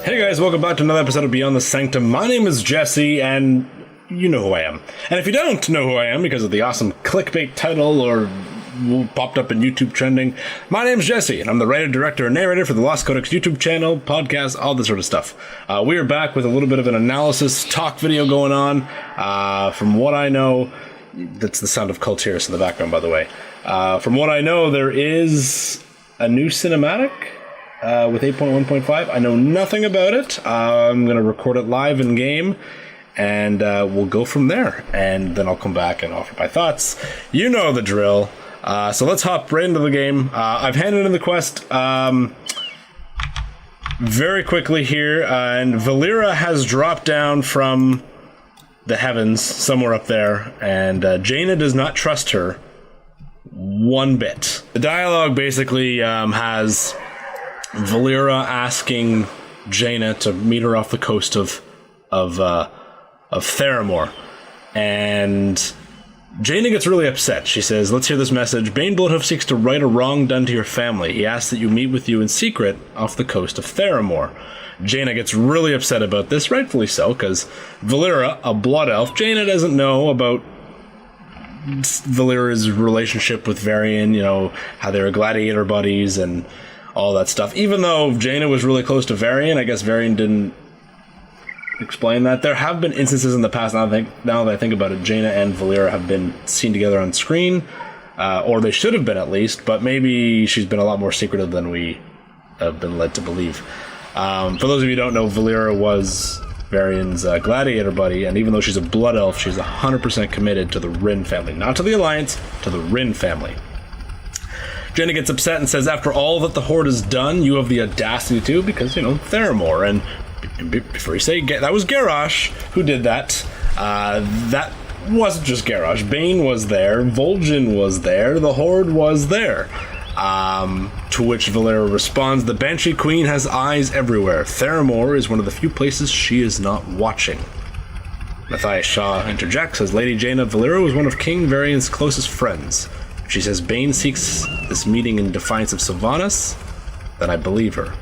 Hey guys, welcome back to another episode of Beyond the Sanctum. My name is Jesse, and you know who I am. And if you don't know who I am because of the awesome clickbait title or popped up in YouTube trending, my name's Jesse, and I'm the writer, director, and narrator for the Lost Codex YouTube channel, podcast, all this sort of stuff. We are back with a little bit of an analysis talk video going on. From what I know, that's the sound of Cultiris in the background, by the way. From what I know, there is a new cinematic with 8.1.5. I know nothing about it. I'm going to record it live in game, and we'll go from there. And then I'll come back and offer my thoughts. You know the drill. So let's hop right into the game. I've handed in the quest very quickly here, and Valera has dropped down from the heavens somewhere up there, and Jaina does not trust her one bit. The dialogue basically has Valera asking Jaina to meet her off the coast of Theramore, and Jaina gets really upset. She says, "Let's hear this message. Bane Bloodhoof seeks to right a wrong done to your family. He asks that you meet with you in secret off the coast of Theramore." Jaina gets really upset about this, rightfully so, because Valera, a blood elf, Jaina doesn't know about Valera's relationship with Varian, you know, how they were gladiator buddies and all that stuff. Even though Jaina was really close to Varian, I guess Varian didn't explain that. There have been instances in the past, now that I think about it, Jaina and Valera have been seen together on screen, or they should have been at least, but maybe she's been a lot more secretive than we have been led to believe. For those of you who don't know, Valera was Varian's gladiator buddy, and even though she's a blood elf, she's 100% committed to the Rin family. Not to the Alliance, to the Rin family. Jaina gets upset and says, "After all that the Horde has done, you have the audacity to," because, you know, Theramore, and before you say, that was Garrosh who did that. That wasn't just Garrosh. Bane was there, Vol'jin was there, the Horde was there. To which Valera responds, "The Banshee Queen has eyes everywhere. Theramore is one of the few places she is not watching." Matthias Shaw interjects, says, "Lady Jaina, Valera was one of King Varian's closest friends. She says Bane seeks this meeting in defiance of Sylvanas, then I believe her.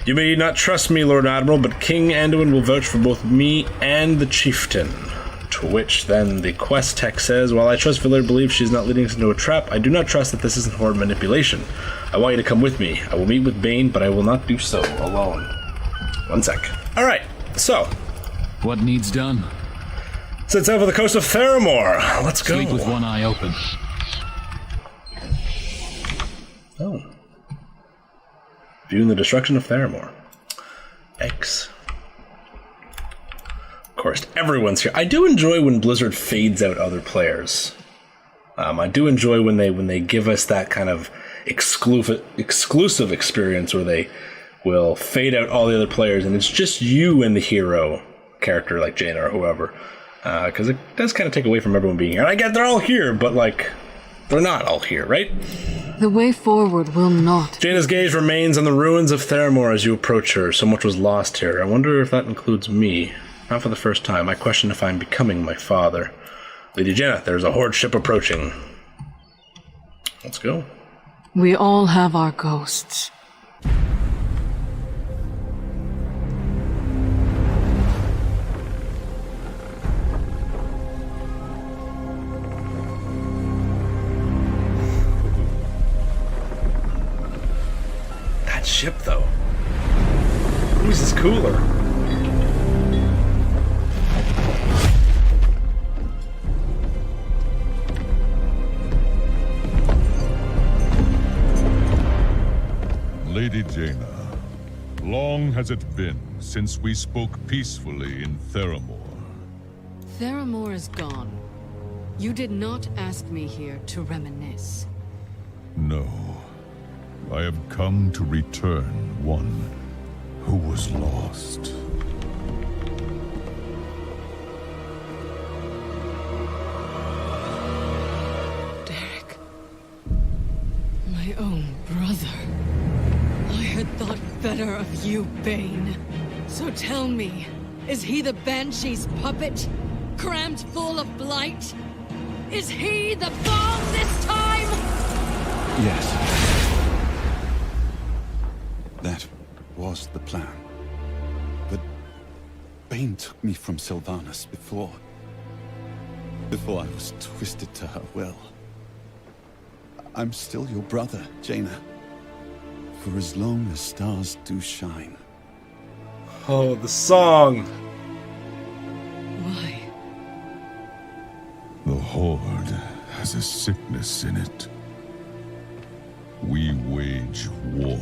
You may not trust me, Lord Admiral, but King Anduin will vouch for both me and the chieftain." To which then the quest text says, "While I trust Valera believes she's not leading us into a trap, I do not trust that this isn't Horde manipulation. I want you to come with me. I will meet with Bane, but I will not do so alone." One sec. Alright, so. What needs done? Sits out for the coast of Theramore. Let's go. Sleep with one eye open. Oh. Viewing the destruction of Theramore. X. Of course, everyone's here. I do enjoy when Blizzard fades out other players. I do enjoy when they give us that kind of exclusive experience where they will fade out all the other players and it's just you and the hero character like Jaina or whoever. Because it does kind of take away from everyone being here. And I get they're all here, but like, they're not all here, right? The way forward will not. Jaina's gaze remains on the ruins of Theramore as you approach her. So much was lost here. I wonder if that includes me. Not for the first time. I question if I'm becoming my father. Lady Jaina, there's a Horde ship approaching. Let's go. We all have our ghosts. That ship, though. Whose is cooler? Lady Jaina, long has it been since we spoke peacefully in Theramore. Theramore is gone. You did not ask me here to reminisce. No, I have come to return one who was lost. Derek. My own brother. I had thought better of you, Bane. So tell me, is he the Banshee's puppet? Crammed full of blight? Is he the bomb this time? Yes. That was the plan. Bane took me from Sylvanas before I was twisted to her will. I'm still your brother, Jaina. For as long as stars do shine. Oh, the song. Why? The Horde has a sickness in it. We wage war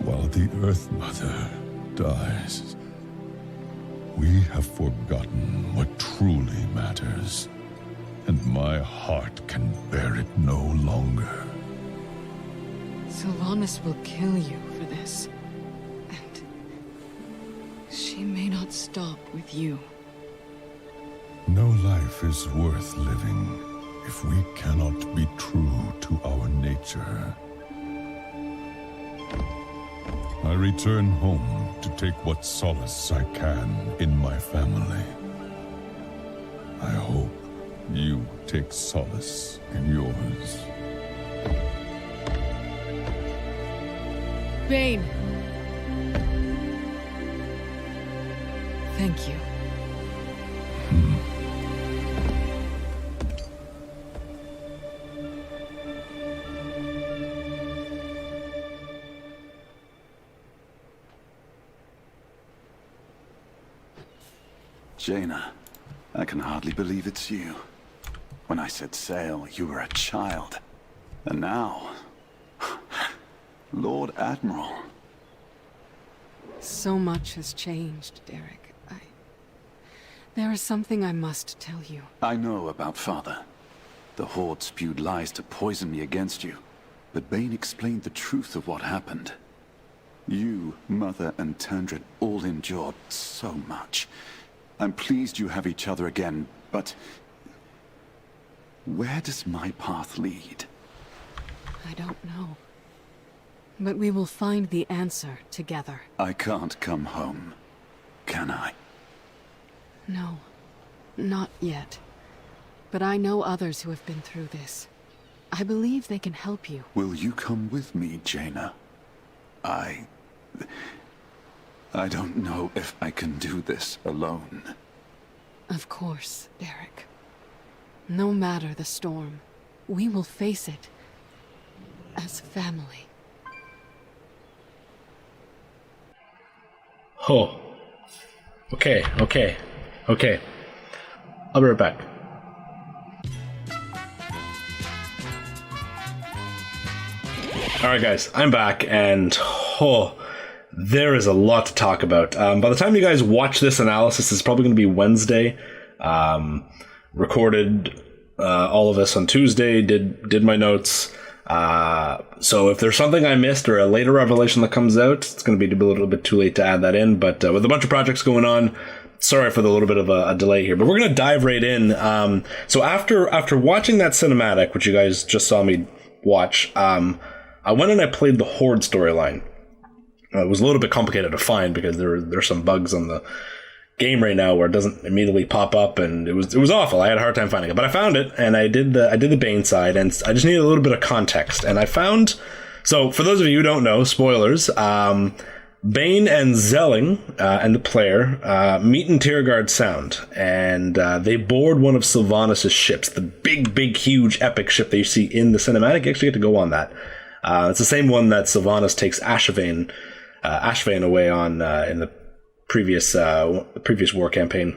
while the Earth Mother dies. We have forgotten what truly matters, and my heart can bear it no longer. Sylvanas will kill you for this. And she may not stop with you. No life is worth living if we cannot be true to our nature. I return home to take what solace I can in my family. I hope you take solace in yours. Bane! Thank you. Jaina, I can hardly believe it's you. When I said sail, you were a child. And now... Lord Admiral. So much has changed, Derek. There is something I must tell you. I know about Father. The Horde spewed lies to poison me against you. But Bane explained the truth of what happened. You, Mother, and Tundra all endured so much. I'm pleased you have each other again, but... where does my path lead? I don't know. But we will find the answer together. I can't come home, can I? No, not yet. But I know others who have been through this. I believe they can help you. Will you come with me, Jaina? I don't know if I can do this alone. Of course, Derek. No matter the storm, we will face it as family. Oh. Okay. I'll be right back. Alright guys, I'm back, and there is a lot to talk about. By the time you guys watch this analysis, it's probably going to be Wednesday. Recorded all of this on Tuesday, did my notes. So if there's something I missed or a later revelation that comes out, it's going to be a little bit too late to add that in. But with a bunch of projects going on, sorry for the little bit of a delay here. But we're going to dive right in. So after watching that cinematic, which you guys just saw me watch, I went and I played the Horde storyline. It was a little bit complicated to find because there's some bugs on the game right now where it doesn't immediately pop up, and it was awful. I had a hard time finding it, but I found it, and I did the Bane side, and I just needed a little bit of context. And I found, so for those of you who don't know, spoilers, Bane and Zelling and the player meet in Tiergard Sound, and they board one of Sylvanas' ships, the big, huge, epic ship that you see in the cinematic. You actually get to go on that. It's the same one that Sylvanas takes Ashvane away on in the previous war campaign.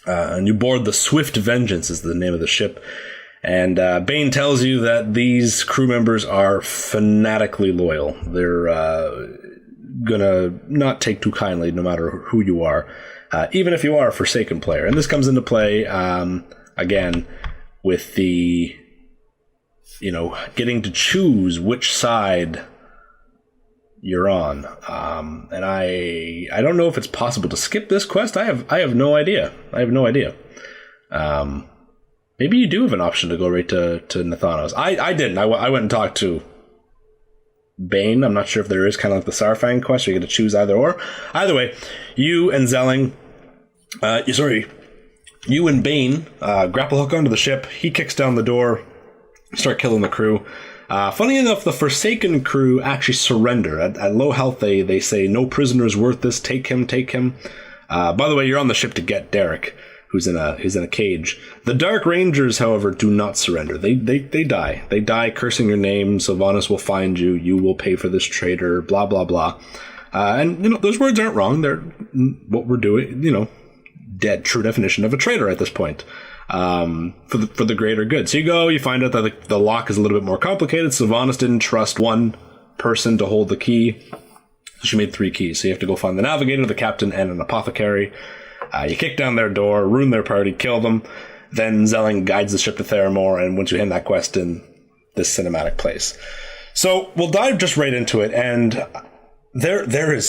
And you board the Swift Vengeance is the name of the ship. And Bane tells you that these crew members are fanatically loyal. They're gonna not take too kindly no matter who you are, even if you are a Forsaken player. And this comes into play, again, with the, getting to choose which side you're on. And I don't know if it's possible to skip this quest. I have no idea. Maybe you do have an option to go right to Nathanos. I didn't. I went and talked to Bane. I'm not sure if there is, kind of like the Sarfang quest, where you get to choose either or. Either way, you and Zelling, you and Bane grapple hook onto the ship. He kicks down the door, start killing the crew. Funny enough, the Forsaken crew actually surrender. At low health, they say, no prisoners worth this, take him. By the way, you're on the ship to get Derek, who's in a cage. The Dark Rangers, however, do not surrender. They die. They die cursing your name. Sylvanas will find you. You will pay for this traitor. Blah blah blah. And those words aren't wrong. They're what we're doing. Dead true definition of a traitor at this point. For the greater good. So you go. You find out that the lock is a little bit more complicated. Sylvanas didn't trust one person to hold the key. So she made 3 keys. So you have to go find the navigator, the captain, and an apothecary. You kick down their door, ruin their party, kill them. Then Zelling guides the ship to Theramore, and once you end that quest in this cinematic place. So we'll dive just right into it, and there is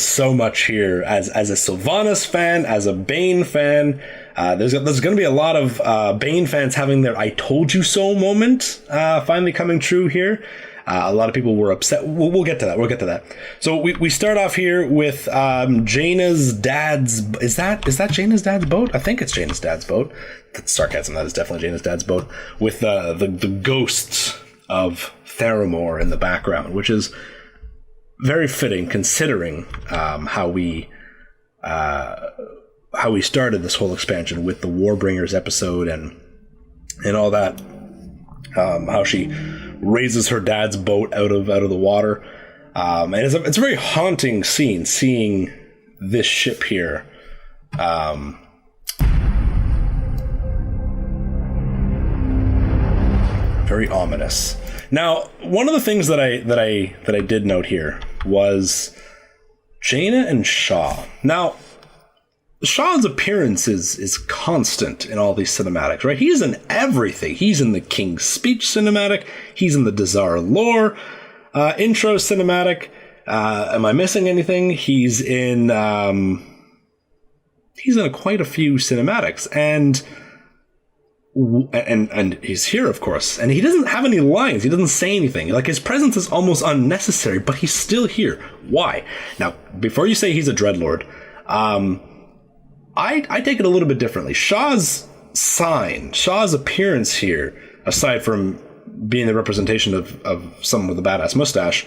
so much here. As a Sylvanas fan, as a Bane fan, there's going to be a lot of Bane fans having their "I told you so" moment finally coming true here. A lot of people were upset. We'll get to that. So we start off here with Jaina's dad's. Is that Jaina's dad's boat? I think it's Jaina's dad's boat. That's sarcasm. That is definitely Jaina's dad's boat with the ghosts of Theramore in the background, which is very fitting considering how we started this whole expansion with the Warbringers episode and all that. How she raises her dad's boat out of the water, and it's a very haunting scene seeing this ship here. Very ominous. Now, one of the things that I did note here was Jaina and Shaw. Now, Shaw's appearance is constant in all these cinematics, right? He's in everything. He's in the King's Speech cinematic. He's in the Dazar Lore intro cinematic. Am I missing anything? He's in quite a few cinematics, and he's here, of course. And he doesn't have any lines. He doesn't say anything. Like, his presence is almost unnecessary, but he's still here. Why? Now, before you say he's a Dreadlord, I take it a little bit differently. Shaw's appearance here, aside from being the representation of someone with a badass mustache,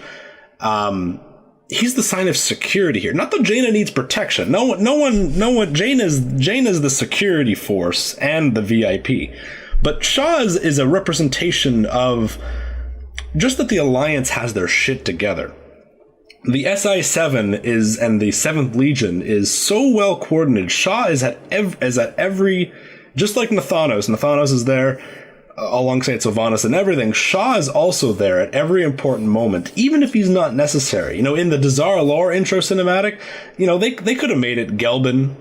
he's the sign of security here. Not that Jaina needs protection. No one. Jaina's the security force and the VIP, but Shaw's is a representation of just that the Alliance has their shit together. The SI-7 and the 7th Legion is so well coordinated. Shaw is at every, just like Nathanos. Nathanos is there alongside Sylvanas and everything. Shaw is also there at every important moment, even if he's not necessary. In the Dazar Lore intro cinematic, they could have made it Gelbin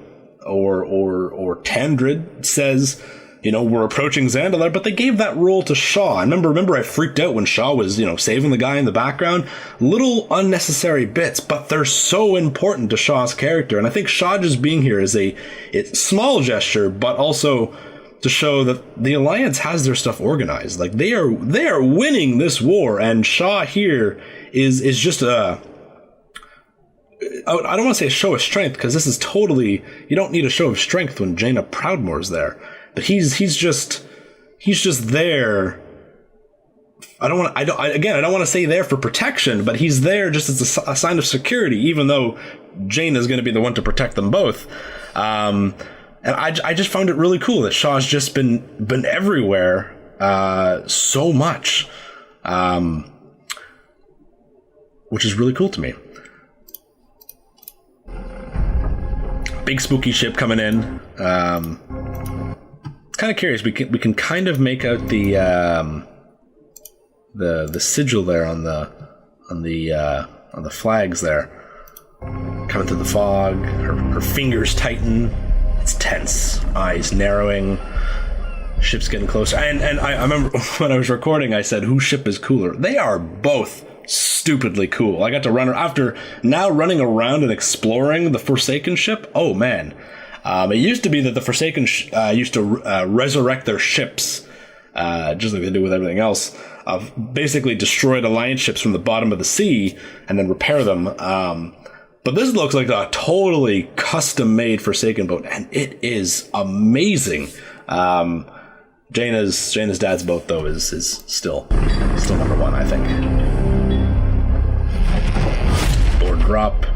or Tandrid says, we're approaching Zandalar, but they gave that role to Shaw. I remember I freaked out when Shaw was, saving the guy in the background. Little unnecessary bits, but they're so important to Shaw's character. And I think Shaw just being here is a small gesture, but also to show that the Alliance has their stuff organized. Like, they are winning this war, and Shaw here is just I don't want to say a show of strength, because this is totally, you don't need a show of strength when Jaina Proudmoore's there. But he's just there. I don't want to say there for protection, but he's there just as a sign of security, even though Jaina is going to be the one to protect them both. And I just found it really cool that Shaw's just been everywhere so much, which is really cool to me. Big spooky ship coming in. Kind of curious. We can kind of make out the sigil there on the flags there. Coming through the fog, her fingers tighten. It's tense. Eyes narrowing. Ship's getting closer. And I remember when I was recording, I said, "Whose ship is cooler?" They are both stupidly cool. I got to run after now running around and exploring the Forsaken ship. Oh man. It used to be that the Forsaken used to resurrect their ships, just like they do with everything else. Basically destroyed Alliance ships from the bottom of the sea and then repair them. But this looks like a totally custom-made Forsaken boat, and it is amazing. Jaina's dad's boat, though, is still number one, I think. Board drop.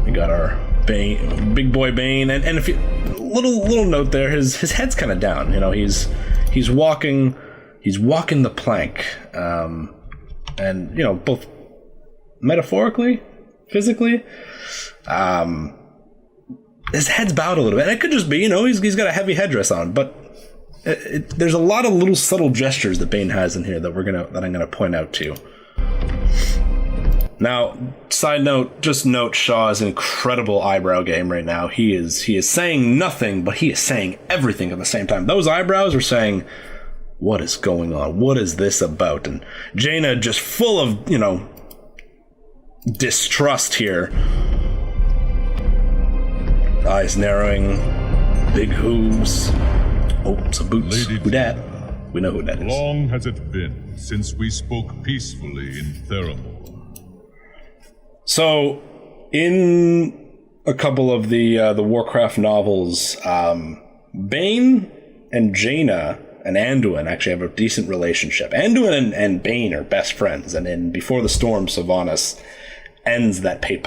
We got our Bane, big boy Bane, and if you little note there, his head's kind of down. You know, he's walking the plank, and you know, both metaphorically, physically. His head's bowed a little bit, and it could just be, you know, he's got a heavy headdress on, but there's a lot of little subtle gestures that Bane has in here that I'm gonna point out to you. Now, side note, just note Shaw's incredible eyebrow game right now. He is saying nothing, but he is saying everything at the same time. Those eyebrows are saying, what is going on? What is this about? And Jaina just full of, you know, distrust here. Eyes narrowing, big hooves. Oh, some boots. Lady Who dat? We know who that is. Long has it been since we spoke peacefully in Theramore. So, in a couple of the Warcraft novels, Bane and Jaina and Anduin actually have a decent relationship. Anduin and Bane are best friends, and in Before the Storm, Sylvanas ends that pen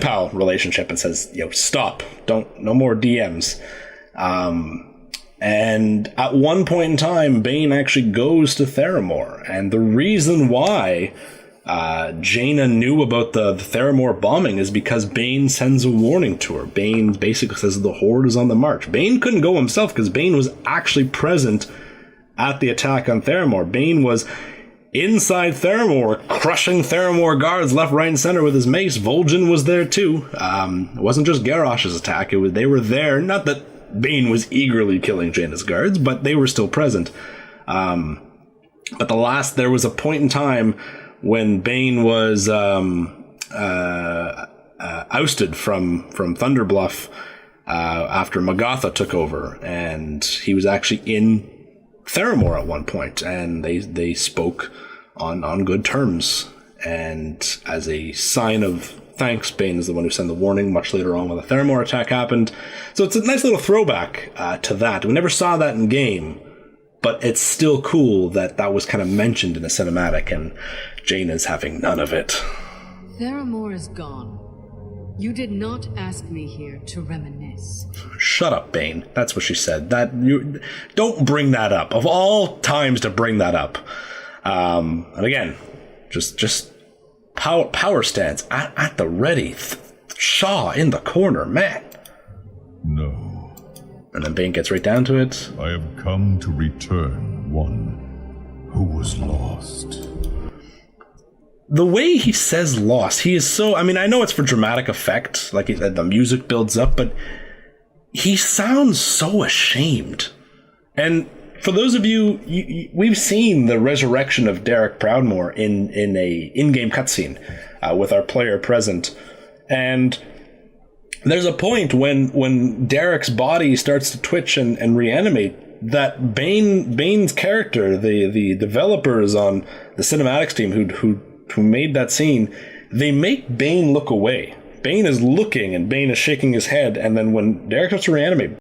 pal relationship and says, "Yo, stop! No more DMs." And at one point in time, Bane actually goes to Theramore, and the reason why Jaina knew about the Theramore bombing is because Bane sends a warning to her. Bane basically says the Horde is on the march. Bane couldn't go himself because Bane was actually present at the attack on Theramore. Bane was inside Theramore, crushing Theramore guards left, right, and center with his mace. Vol'jin was there too. It wasn't just Garrosh's attack. They were there. Not that Bane was eagerly killing Jaina's guards, but they were still present. But there was a point in time when Bane was ousted from Thunderbluff after Magatha took over, and he was actually in Theramore at one point, and they spoke on good terms. And as a sign of thanks, Bane is the one who sent the warning much later on when the Theramore attack happened. So it's a nice little throwback to that. We never saw that in game, but it's still cool that was kind of mentioned in the cinematic, and Jaina's having none of it. Theramore is gone. You did not ask me here to reminisce. Shut up, Bane. That's what she said. Don't bring that up. Of all times to bring that up. And again, just power stance at the ready. Shaw in the corner, man. No. And then Bane gets right down to it. I have come to return one who was lost. The way he says lost, he is so... I mean, I know it's for dramatic effect, like the music builds up, but he sounds so ashamed. And for those of you, we've seen the resurrection of Derek Proudmoore in a in-game cutscene with our player present. And there's a point when Derek's body starts to twitch and reanimate that Bane's character, the developers on the cinematics team who made that scene, they make Bane look away. Bane is looking and Bane is shaking his head, and then when Derek starts to reanimate,